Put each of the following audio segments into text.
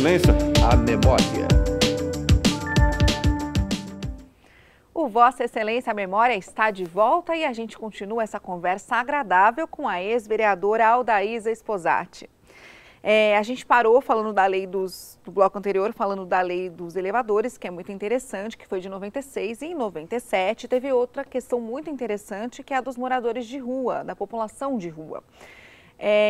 Excelência, a memória. O Vossa Excelência a Memória está de volta e a gente continua essa conversa agradável com a ex-vereadora Aldaísa Sposati. A gente parou falando da lei do bloco anterior, falando da lei dos elevadores, que é muito interessante, que foi de 96, e em 97 teve outra questão muito interessante, que é a dos moradores de rua, da população de rua.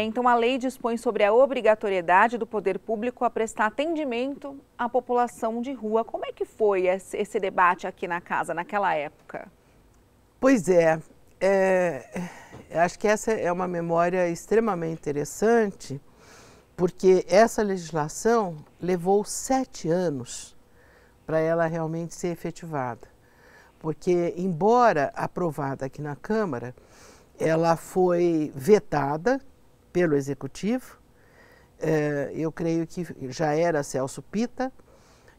Então, a lei dispõe sobre a obrigatoriedade do poder público a prestar atendimento à população de rua. Como é que foi esse debate aqui na casa, naquela época? Pois acho que essa é uma memória extremamente interessante, porque essa legislação levou 7 anos para ela realmente ser efetivada. Porque, embora aprovada aqui na Câmara, ela foi vetada pelo Executivo, eu creio que já era Celso Pitta,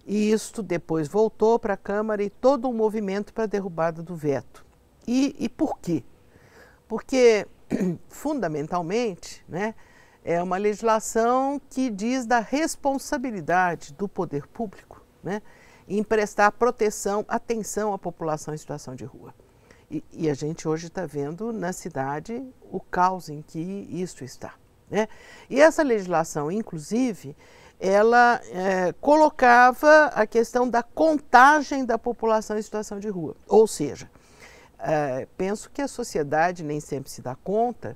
e isto depois voltou para a Câmara e todo um movimento para a derrubada do veto. E por quê? Porque, fundamentalmente, né, é uma legislação que diz da responsabilidade do poder público, né, em prestar proteção, atenção à população em situação de rua. E a gente hoje está vendo na cidade o caos em que isso está, né? E essa legislação, inclusive, ela colocava a questão da contagem da população em situação de rua. Ou seja, penso que a sociedade nem sempre se dá conta,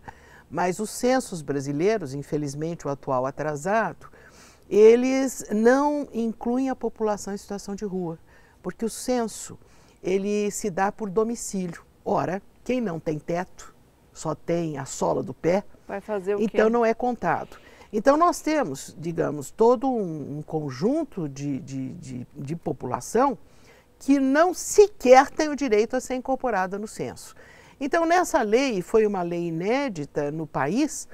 mas os censos brasileiros, infelizmente o atual atrasado, eles não incluem a população em situação de rua, porque o censo ele se dá por domicílio. Ora, quem não tem teto, só tem a sola do pé, vai fazer o quê? Então não é contado. Então nós temos, digamos, todo um conjunto de população que não sequer tem o direito a ser incorporada no censo. Então nessa lei, foi uma lei inédita no país,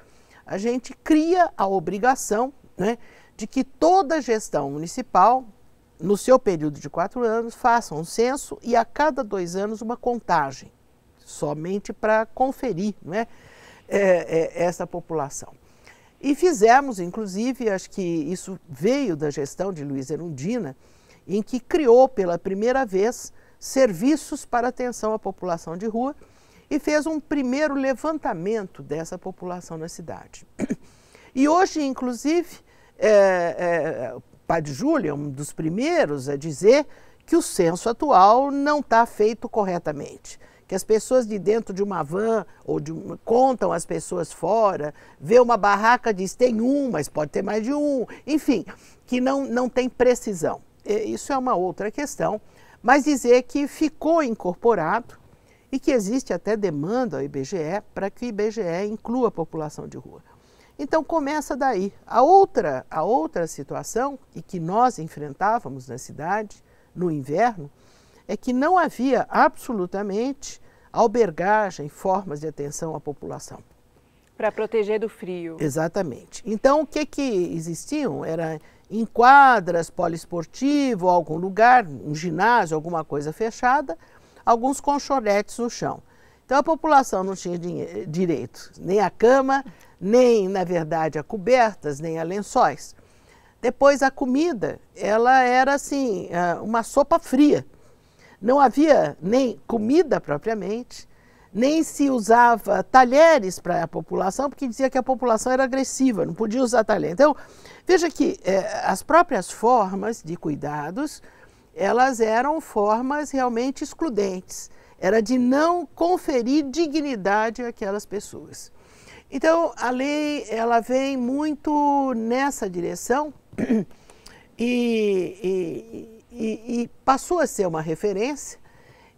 a gente cria a obrigação, né, de que toda gestão municipal, no seu período de 4 anos, faça um censo e a cada 2 anos uma contagem, somente para conferir, não é, essa população. E fizemos, inclusive, acho que isso veio da gestão de Luiz Erundina, em que criou pela primeira vez serviços para atenção à população de rua e fez um primeiro levantamento dessa população na cidade. E hoje, inclusive, o Padre Júlio é um dos primeiros a dizer que o censo atual não está feito corretamente, que as pessoas de dentro de uma van ou contam as pessoas fora, vê uma barraca, diz tem um, mas pode ter mais de um, enfim, que não tem precisão. Isso é uma outra questão, mas dizer que ficou incorporado e que existe até demanda ao IBGE para que o IBGE inclua a população de rua. Então começa daí. A outra situação, e que nós enfrentávamos na cidade, no inverno, é que não havia absolutamente albergagem, formas de atenção à população. Para proteger do frio. Exatamente. Então o que existiam era em quadras, poliesportivo, algum lugar, um ginásio, alguma coisa fechada, alguns colchonetes no chão. Então a população não tinha direito nem à cama, nem, na verdade, a cobertas, nem a lençóis. Depois a comida, ela era assim, uma sopa fria. Não havia nem comida propriamente, nem se usava talheres para a população, porque dizia que a população era agressiva, não podia usar talher. Então, veja que as próprias formas de cuidados, elas eram formas realmente excludentes. Era de não conferir dignidade àquelas pessoas. Então, a lei ela vem muito nessa direção e passou a ser uma referência.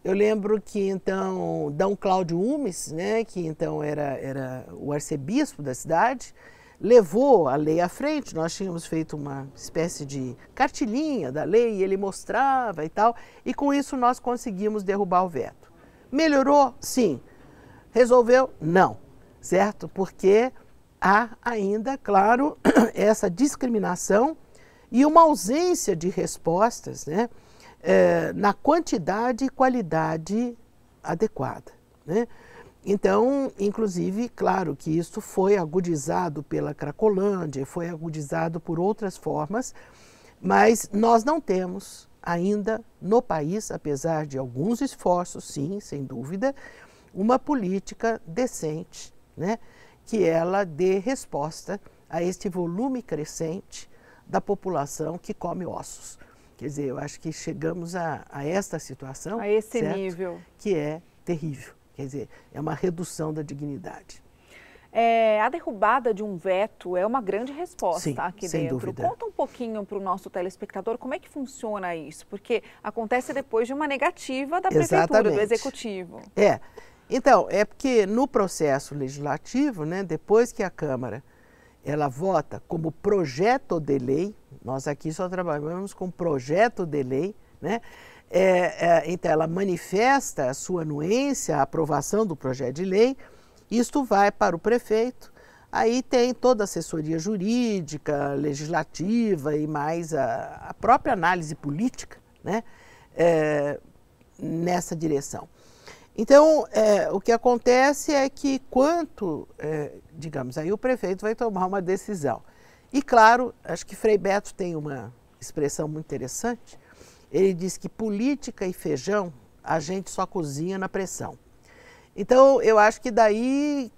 Eu lembro que, então, D. Cláudio Umes, né, que então era o arcebispo da cidade, levou a lei à frente. Nós tínhamos feito uma espécie de cartilhinha da lei, e ele mostrava e tal, e com isso nós conseguimos derrubar o veto. Melhorou? Sim. Resolveu? Não. Certo? Porque há ainda, claro, essa discriminação e uma ausência de respostas, né, na quantidade e qualidade adequada, né? Então, inclusive, claro que isso foi agudizado pela Cracolândia, foi agudizado por outras formas, mas nós não temos ainda no país, apesar de alguns esforços, sim, sem dúvida, uma política decente, né, que ela dê resposta a este volume crescente da população que come ossos. Quer dizer, eu acho que chegamos a esta situação, a esse certo? nível, Que é terrível. Quer dizer, é uma redução da dignidade. A derrubada de um veto é uma grande resposta. Sim, aqui sem dentro. Dúvida. Conta um pouquinho para o nosso telespectador como é que funciona isso, porque acontece depois de uma negativa da prefeitura, do executivo. Então, é porque no processo legislativo, né, depois que a Câmara ela vota como projeto de lei, nós aqui só trabalhamos com projeto de lei, né? Então, ela manifesta a sua anuência à aprovação do projeto de lei, isto vai para o prefeito, aí tem toda a assessoria jurídica, legislativa e mais a própria análise política, né? Nessa direção. Então, o que acontece é que digamos, aí o prefeito vai tomar uma decisão. E claro, acho que Frei Beto tem uma expressão muito interessante. Ele diz que política e feijão a gente só cozinha na pressão. Então, eu acho que daí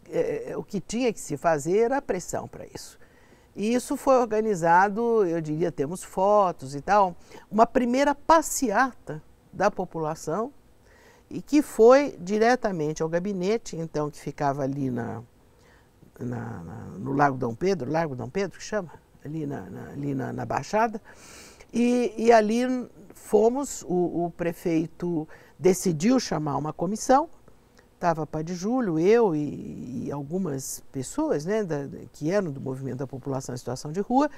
o que tinha que se fazer era a pressão para isso. E isso foi organizado, eu diria, temos fotos e tal, uma primeira passeata da população e que foi diretamente ao gabinete, então, que ficava ali no Largo Dom Pedro, que chama, ali na Baixada, e ali fomos, o prefeito decidiu chamar uma comissão, estava Padre Júlio, eu e algumas pessoas, né, que eram do movimento da população em situação de rua,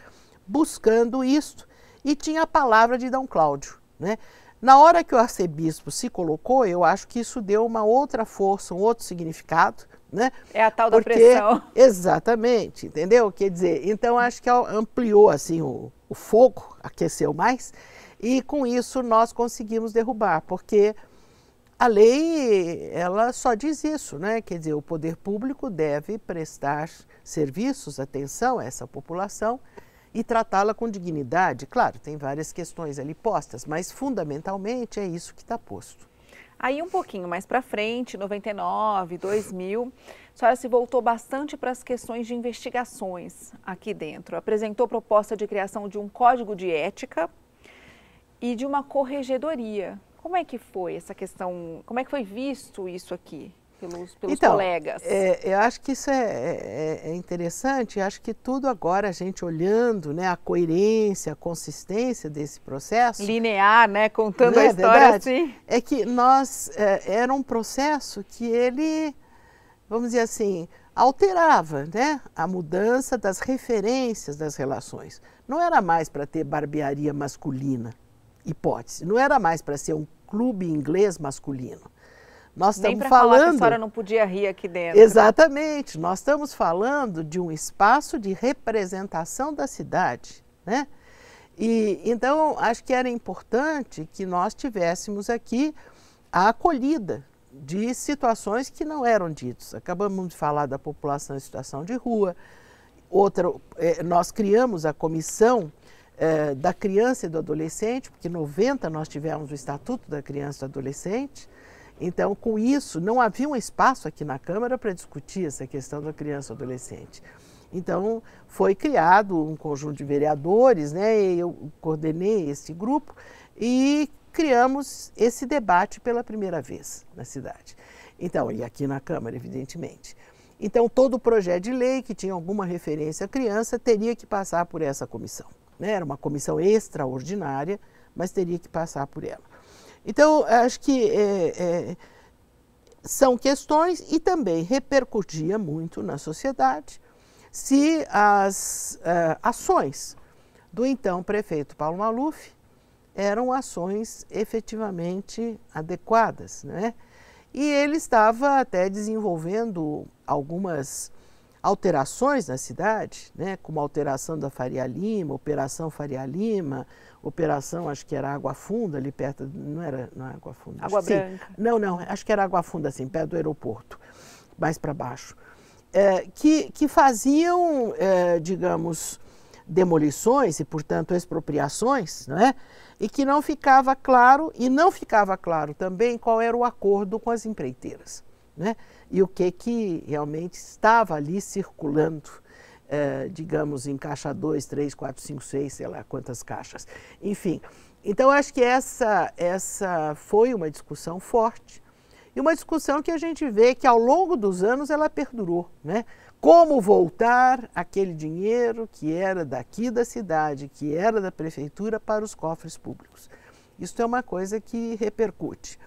buscando isto, e tinha a palavra de Dom Cláudio, né? Na hora que o arcebispo se colocou, eu acho que isso deu uma outra força, um outro significado, né? É a tal da pressão. Exatamente, entendeu? Quer dizer, então acho que ampliou assim o fogo, aqueceu mais, e com isso nós conseguimos derrubar, porque a lei, ela só diz isso, né? Quer dizer, o poder público deve prestar serviços, atenção a essa população e tratá-la com dignidade. Claro, tem várias questões ali postas, mas fundamentalmente é isso que está posto. Aí um pouquinho mais para frente, 99, 2000, a senhora se voltou bastante para as questões de investigações aqui dentro. Apresentou proposta de criação de um código de ética e de uma corregedoria. Como é que foi essa questão, como é que foi visto isso aqui pelos colegas? Eu acho que isso é interessante, acho que tudo agora a gente olhando, né, a coerência, a consistência desse processo. Linear, né, contando a história assim. É que era um processo que ele, vamos dizer assim, alterava, né, a mudança das referências das relações. Não era mais para ter barbearia masculina, hipótese, não era mais para ser um clube inglês masculino. Nós estamos Nem para falando falar que a senhora não podia rir aqui dentro. Exatamente, nós estamos falando de um espaço de representação da cidade, né? E então acho que era importante que nós tivéssemos aqui a acolhida de situações que não eram ditas. Acabamos de falar da população em situação de rua. Nós criamos a comissão da criança e do adolescente, porque em 90 nós tivemos o Estatuto da Criança e do Adolescente. Então, com isso, não havia um espaço aqui na Câmara para discutir essa questão da criança e do adolescente. Então, foi criado um conjunto de vereadores, né? Eu coordenei esse grupo e criamos esse debate pela primeira vez na cidade. Então, e aqui na Câmara, evidentemente. Então, todo o projeto de lei que tinha alguma referência à criança teria que passar por essa comissão, né? Era uma comissão extraordinária, mas teria que passar por ela. Então, acho que são questões e também repercutia muito na sociedade se as ações do então prefeito Paulo Maluf eram ações efetivamente adequadas, né? E ele estava até desenvolvendo algumas alterações na cidade, né? Como a alteração da Faria Lima, Operação Faria Lima, operação, acho que era Água Funda, ali perto, não é Água Funda. Água Branca. Não, acho que era Água Funda, assim, perto do aeroporto. mais para baixo, que faziam, digamos, demolições e, portanto, expropriações, não é? E que não ficava claro, e não ficava claro também qual era o acordo com as empreiteiras, né? E o que realmente estava ali circulando, digamos, em caixa 2, 3, 4, 5, 6, sei lá quantas caixas. Enfim, então acho que essa foi uma discussão forte e uma discussão que a gente vê que ao longo dos anos ela perdurou, né? Como voltar aquele dinheiro que era daqui da cidade, que era da prefeitura, para os cofres públicos. Isso é uma coisa que repercute.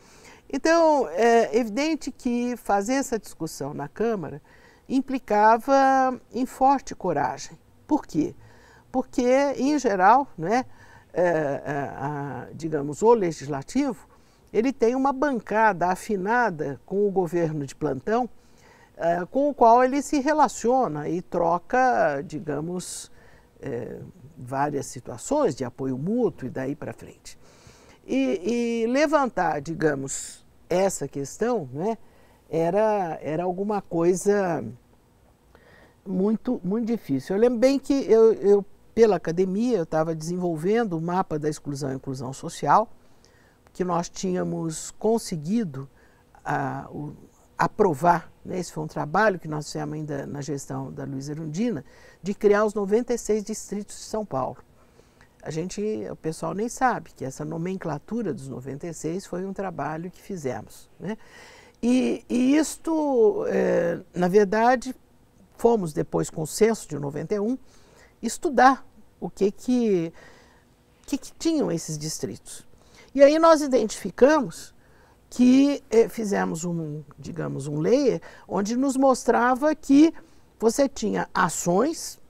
Então, é evidente que fazer essa discussão na Câmara implicava em forte coragem. Por quê? Porque, em geral, né, digamos, o Legislativo, ele tem uma bancada afinada com o governo de plantão, com o qual ele se relaciona e troca, digamos, várias situações de apoio mútuo e daí para frente. E levantar, digamos, essa questão, né, era alguma coisa muito difícil. Eu lembro bem que eu pela academia, eu estava desenvolvendo o mapa da exclusão e inclusão social, que nós tínhamos conseguido aprovar, né? Esse foi um trabalho que nós fizemos ainda na gestão da Luísa Erundina, de criar os 96 distritos de São Paulo. O pessoal nem sabe que essa nomenclatura dos 96 foi um trabalho que fizemos, né? E isto, na verdade, fomos depois com o censo de 91, estudar o que tinham esses distritos. E aí nós identificamos que fizemos digamos, um layer onde nos mostrava que você tinha ações,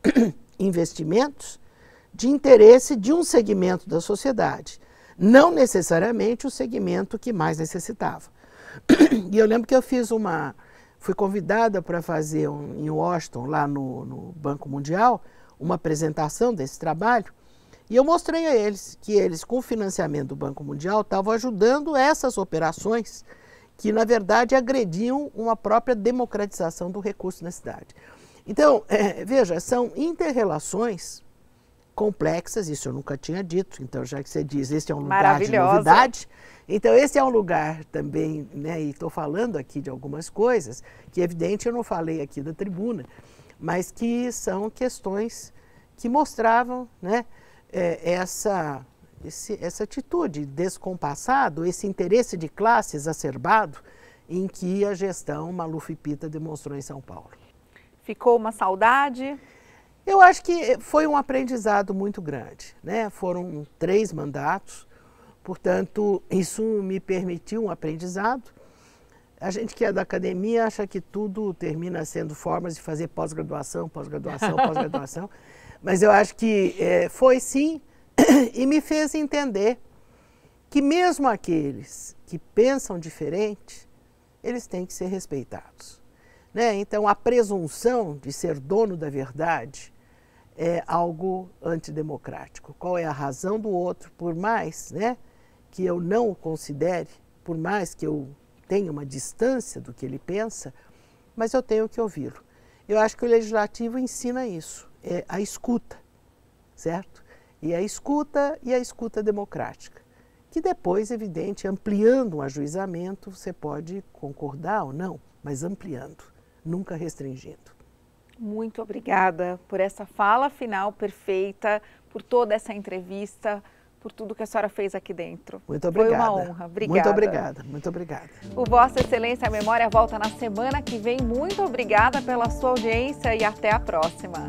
investimentos de interesse de um segmento da sociedade, não necessariamente o segmento que mais necessitava. E eu lembro que eu fui convidada para fazer em Washington, lá no Banco Mundial, uma apresentação desse trabalho, e eu mostrei a eles que eles, com o financiamento do Banco Mundial, estavam ajudando essas operações que, na verdade, agrediam uma própria democratização do recurso na cidade. Então, veja, são inter-relações complexas, isso eu nunca tinha dito, então já que você diz, esse é um lugar de novidade, então esse é um lugar também, né, e estou falando aqui de algumas coisas, que é evidente eu não falei aqui da tribuna, mas que são questões que mostravam, né, essa atitude descompassada, esse interesse de classe exacerbado em que a gestão Maluf e Pita demonstrou em São Paulo. Ficou uma saudade? Eu acho que foi um aprendizado muito grande, né? Foram 3 mandatos, portanto, isso me permitiu um aprendizado. A gente que é da academia acha que tudo termina sendo formas de fazer pós-graduação, pós-graduação, pós-graduação, mas eu acho que foi sim, e me fez entender que mesmo aqueles que pensam diferente, eles têm que ser respeitados, né? Então, a presunção de ser dono da verdade é algo antidemocrático. Qual é a razão do outro, por mais, né, que eu não o considere, por mais que eu tenha uma distância do que ele pensa, mas eu tenho que ouvi-lo. Eu acho que o Legislativo ensina isso, a escuta, certo? E a escuta democrática, que depois, evidente, ampliando um ajuizamento, você pode concordar ou não, mas ampliando, nunca restringindo. Muito obrigada por essa fala final perfeita, por toda essa entrevista, por tudo que a senhora fez aqui dentro. Muito obrigada. Foi uma honra. Obrigada. Muito obrigada, muito obrigada. O Vossa Excelência a Memória volta na semana que vem. Muito obrigada pela sua audiência e até a próxima.